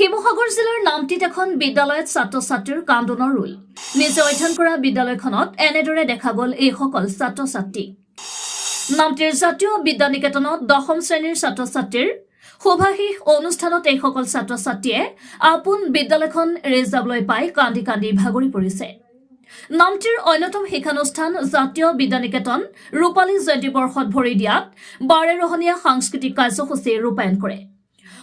শিৱসাগৰ জিলাৰ নামটিত এখন বিদ্যালয়ত ছাত্ৰ-ছাত্ৰীৰ কান্দোনৰ ৰোল নিজে অধ্যয়ন কৰা বিদ্যালয়খনত এনেদৰে দেখা গ'ল এইসকল ছাত্ৰ-ছাত্ৰী নামটিৰ জাতীয় বিদ্যানিকেতনত 10ম শ্ৰেণীৰ ছাত্ৰ-ছাত্ৰীৰ শুভাশীষ অনুষ্ঠানত এইসকল ছাত্ৰ-ছাত্ৰীয়ে আপোন বিদ্যালয়খন এৰি যাবলৈ পাই কান্দি কান্দি ভাগৰি পৰিছে নামটিৰ অন্যতম শিক্ষানুষ্ঠান জাতীয় বিদ্যানিকেতন ৰূপালী জয়ন্তী বৰ্ষত ভৰি দিয়াত বাৰেৰহণীয়া সাংস্কৃতিক কাৰ্যসূচী ৰূপায়ণ কৰে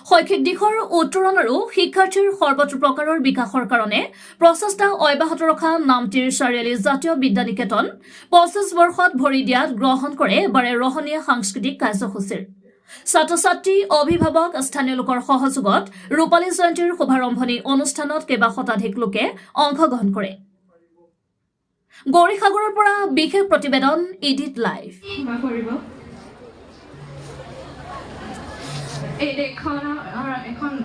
শৈক্ষিক দিশৰ উত্তৰণ আৰু শিক্ষাৰ্থীৰ সৰ্বত্ৰ প্ৰকাৰৰ বিকাশৰ কাৰণে প্ৰচেষ্টা অব্যাহত ৰখা নামটিৰ চাৰিআলি জাতীয় বিদ্যানিকেতন 25 বৰ্ষত ভৰি দিয়াত গ্ৰহণ কৰে বাৰেৰহণীয়া সাংস্কৃতিক কাৰ্যসূচীৰ ছাত্ৰ-ছাত্ৰী অভিভাৱক স্থানীয় লোকৰ সহযোগত ৰূপালী জয়ন্তীৰ শুভাৰম্ভণি অনুষ্ঠানত কেইবা শতাধিক লোকে অংশগ্ৰহণ কৰে গৌৰীসাগৰৰ পৰা বিশেষ প্ৰতিবেদন ইডিট লাইভ এই দেশখনৰ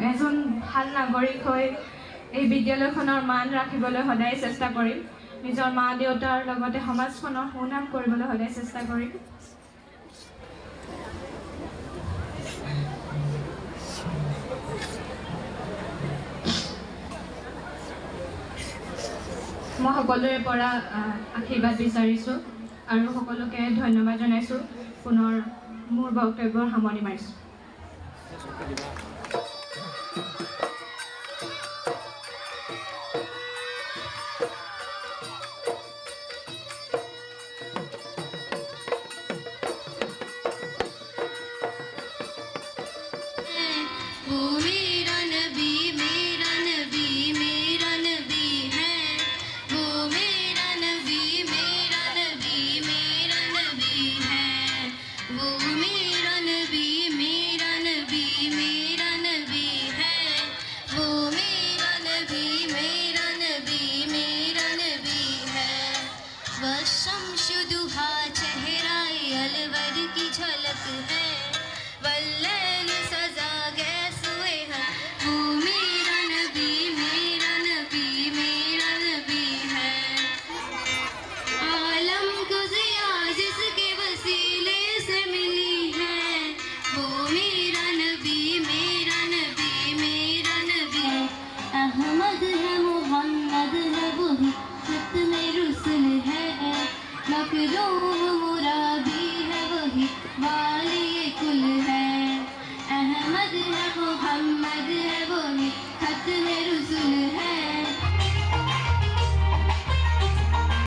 এজন ভাল নাগৰিক হৈ এই বিদ্যালয়খনৰ মান ৰাখিবলৈ সদায় চেষ্টা কৰিম নিজৰ মা দেউতাৰ লগতে সমাজখনৰ সুনাম কৰিবলৈ সদায় চেষ্টা কৰিম মই সকলোৰে পৰা আশীৰ্বাদ বিচাৰিছোঁ আৰু সকলোকে ধন্যবাদ জনাইছোঁ পুনৰ মোৰ বক্তব্যৰ সামৰণি মাৰিছোঁ अहमद है मोहम्मद है वो ही खत्म रुसूल है